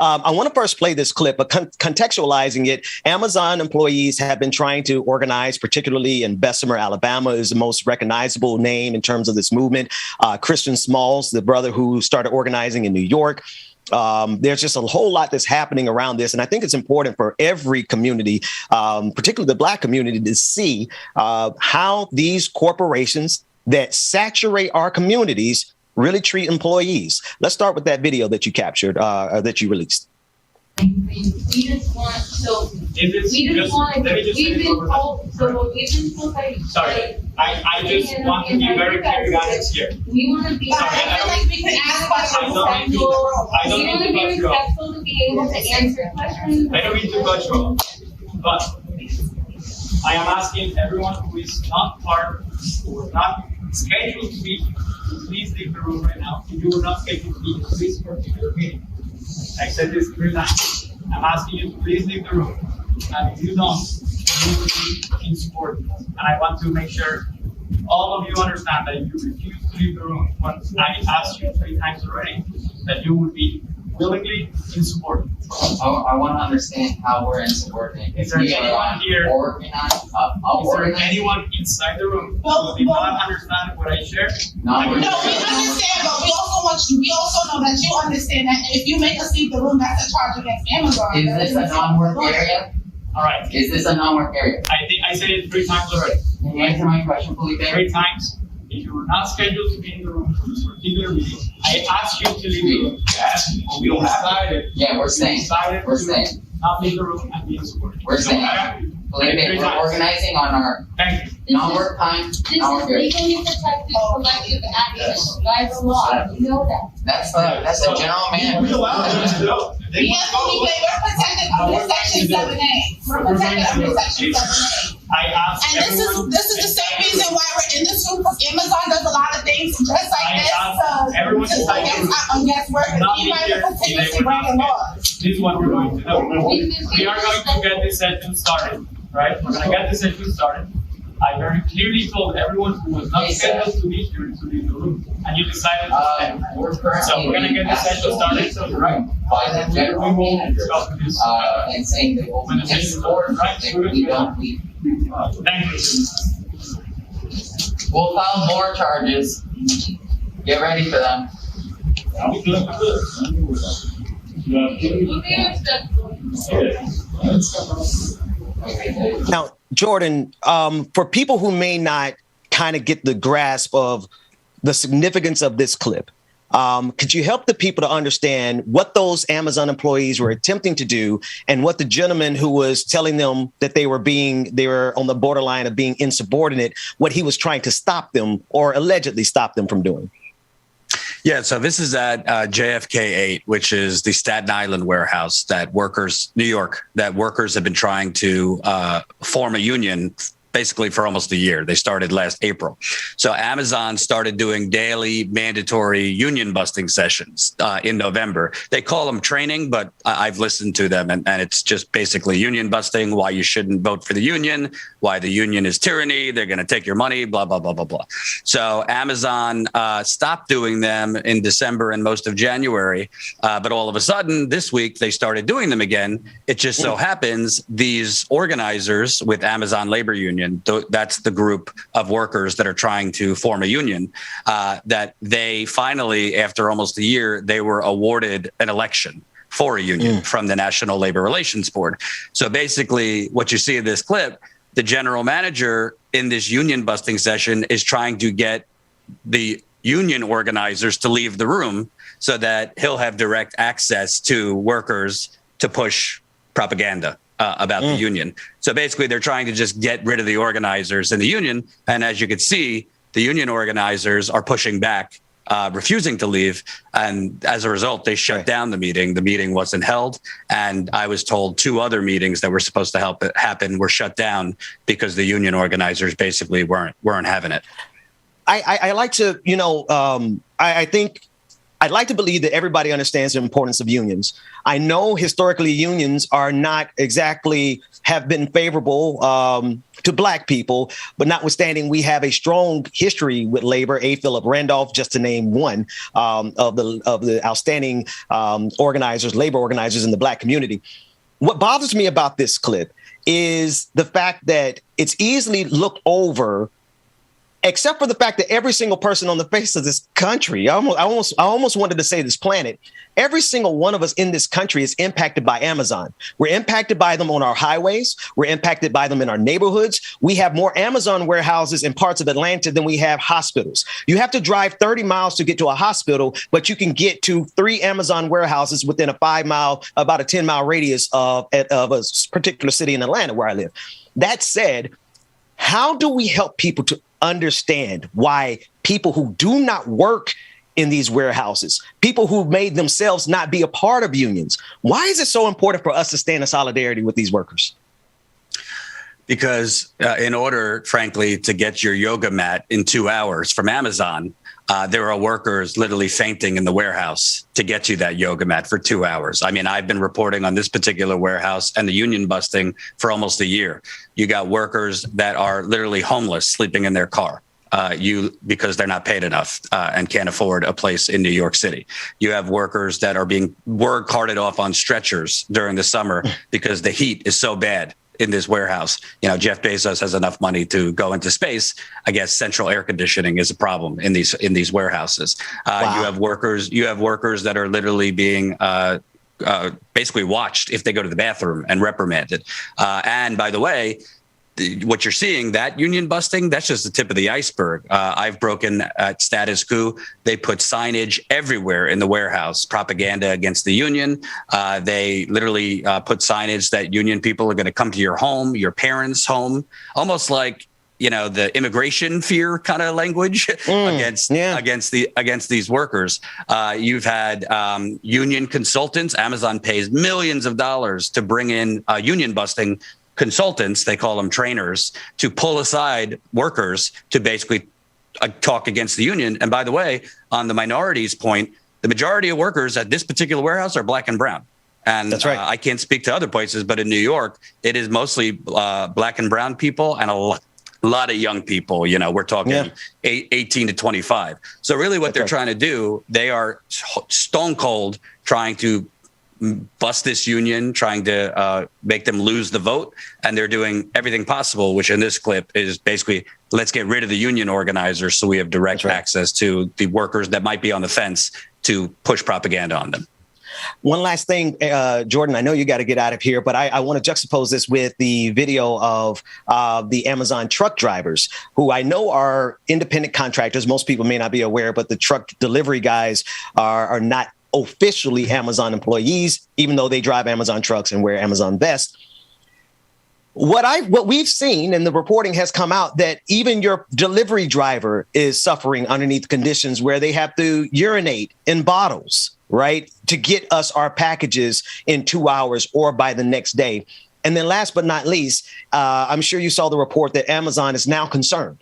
I want to first play this clip, but contextualizing it, Amazon employees have been trying to organize, particularly in Bessemer, Alabama, is the most recognizable name in terms of this movement. Christian Smalls, the brother who started organizing in New York. There's just a whole lot that's happening around this. And I think it's important for every community, particularly the Black community, to see how these corporations that saturate our communities really treat employees. Let's start with that video that you captured, or that you released. We just want, so we've been told, sorry, I just want to be very clear, guys, here. We want to be, Sorry, I feel like we can ask questions respectful. We want to be respectful to be able to answer questions. I don't mean to cut you off, but I am asking everyone who is not part, who is not scheduled to be here, to please leave the room right now. If you were not scheduled to be in this particular meeting, I said this 3 times. I'm asking you to please leave the room. And if you don't, you will be insubordinate. And I want to make sure all of you understand that if you refuse to leave the room, once I asked you 3 times already, that you would be willingly insubordinate. I want to understand how we're insubordinate. Is there anyone here? Is there anyone inside the room who did not understand what I shared? No, we understand, but we also know that you understand that if you make us leave the room, that's a charge against Amazon. Is this a non-work area? All right. Is this a non-work area? I think I said it 3 times already. Can you answer my question, Felipe? 3 times. If you were not scheduled to be in the room for this particular meeting, I asked you to leave the room. Yes, we decided. Yeah, we're saying. We're saying. Not leave the room and be insubordinate. We're saying. Felipe, we're organizing on our non-work time. This is legally protected collective action by the law. You know that. That's the general manager. Yes, Felipe, we're protected under Section 7A. We're protected under Section 7A. I asked and this is the same reason why we're in this room, because Amazon does a lot of things just like this against work, and you might continuously breaking laws. This is what we're going to do. We are going to get this session started, right? We're going to get this session started. I very clearly told everyone who was not scheduled to be here to leave the room, and you decided to stay. So we're going to get this session started, right? By the general manager, and saying that we'll be insubordinate if we don't leave. Thank you. We'll file more charges. Get ready for them. Now, Jordan, for people who may not kind of get the grasp of the significance of this clip, could you help the people to understand what those Amazon employees were attempting to do and what the gentleman who was telling them that they were on the borderline of being insubordinate, what he was trying to stop them or allegedly stop them from doing? Yeah, so this is at JFK 8, which is the Staten Island warehouse New York, that workers have been trying to form a union basically for almost a year. They started last April. So Amazon started doing daily mandatory union busting sessions in November. They call them training, but I've listened to them and it's just basically union busting, why you shouldn't vote for the union, why the union is tyranny, they're going to take your money, blah, blah, blah, blah, blah. So Amazon stopped doing them in December and most of January. But all of a sudden this week, they started doing them again. It just so happens these organizers with Amazon Labor Union, that's the group of workers that are trying to form a union, that they finally, after almost a year, they were awarded an election for a union from the National Labor Relations Board. So basically what you see in this clip, the general manager in this union busting session is trying to get the union organizers to leave the room so that he'll have direct access to workers to push propaganda about the union. So basically, they're trying to just get rid of the organizers in the union. And as you can see, the union organizers are pushing back, refusing to leave. And as a result, they shut down the meeting. The meeting wasn't held. And I was told 2 other meetings that were supposed to happen were shut down because the union organizers basically weren't having it. I like to, I think I'd like to believe that everybody understands the importance of unions. I know historically unions are not exactly have been favorable to Black people, but notwithstanding, we have a strong history with labor. A. Philip Randolph, just to name one of the outstanding labor organizers in the Black community. What bothers me about this clip is the fact that it's easily looked over, except for the fact that every single person on the face of this country, I almost wanted to say this planet, every single one of us in this country is impacted by Amazon. We're impacted by them on our highways. We're impacted by them in our neighborhoods. We have more Amazon warehouses in parts of Atlanta than we have hospitals. You have to drive 30 miles to get to a hospital, but you can get to 3 Amazon warehouses within about a 10-mile radius of a particular city in Atlanta where I live. That said, how do we help people to understand why people who do not work in these warehouses, people who made themselves not be a part of unions, why is it so important for us to stand in solidarity with these workers? Because in order, frankly, to get your yoga mat in 2 hours from Amazon, there are workers literally fainting in the warehouse to get you that yoga mat for 2 hours. I mean, I've been reporting on this particular warehouse and the union busting for almost a year. You got workers that are literally homeless, sleeping in their car. Because they're not paid enough and can't afford a place in New York City. You have workers that were carted off on stretchers during the summer because the heat is so bad in this warehouse. You know, Jeff Bezos has enough money to go into space. I guess central air conditioning is a problem in these warehouses. Wow. You have workers that are literally being basically watched if they go to the bathroom and reprimanded. And by the way, what you're seeing, that union busting, that's just the tip of the iceberg. I've broken at Status Quo. They put signage everywhere in the warehouse, propaganda against the union. They literally put signage that union people are going to come to your home, your parents' home, almost like, you know, the immigration fear kind of language against these workers. You've had union consultants. Amazon pays millions of dollars to bring in union busting consultants, they call them trainers, to pull aside workers to basically talk against the union. And by the way, on the minorities point, the majority of workers at this particular warehouse are Black and brown. And that's right. I can't speak to other places, but in New York, it is mostly Black and brown people and a lot of young people. You know, we're talking 18 to 25. So really what they're trying to do, they are stone cold trying to bust this union, trying to make them lose the vote. And they're doing everything possible, which in this clip is basically, let's get rid of the union organizers so we have direct access to the workers that might be on the fence to push propaganda on them. One last thing, Jordan, I know you got to get out of here, but I want to juxtapose this with the video of the Amazon truck drivers, who I know are independent contractors. Most people may not be aware, but the truck delivery guys are not officially Amazon employees, even though they drive Amazon trucks and wear Amazon vests. What we've seen, and the reporting has come out, that even your delivery driver is suffering underneath conditions where they have to urinate in bottles, right, to get us our packages in 2 hours or by the next day. And then last but not least, I'm sure you saw the report that Amazon is now concerned.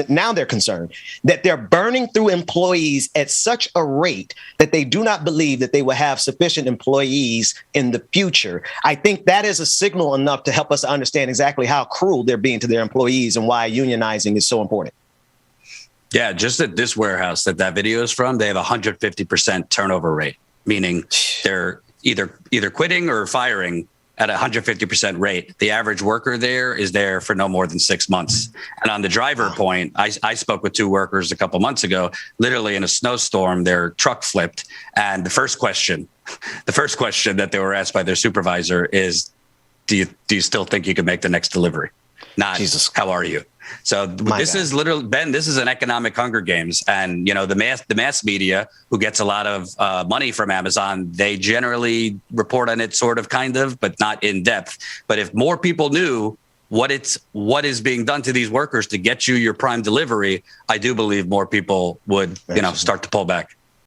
Now they're concerned that they're burning through employees at such a rate that they do not believe that they will have sufficient employees in the future. I think that is a signal enough to help us understand exactly how cruel they're being to their employees and why unionizing is so important. Yeah, just at this warehouse that video is from, they have 150% turnover rate, meaning they're either quitting or firing at a 150% rate. The average worker there is there for no more than 6 months. And on the driver point, I spoke with 2 workers a couple months ago, literally in a snowstorm, their truck flipped. And the first question that they were asked by their supervisor is, do you still think you can make the next delivery? Not, Jesus, how are you? So this is literally, Ben, this is an economic Hunger Games. And, you know, the mass media, who gets a lot of money from Amazon, they generally report on it sort of, kind of, but not in depth. But if more people knew what is being done to these workers to get you your prime delivery, I do believe more people would, start to pull back.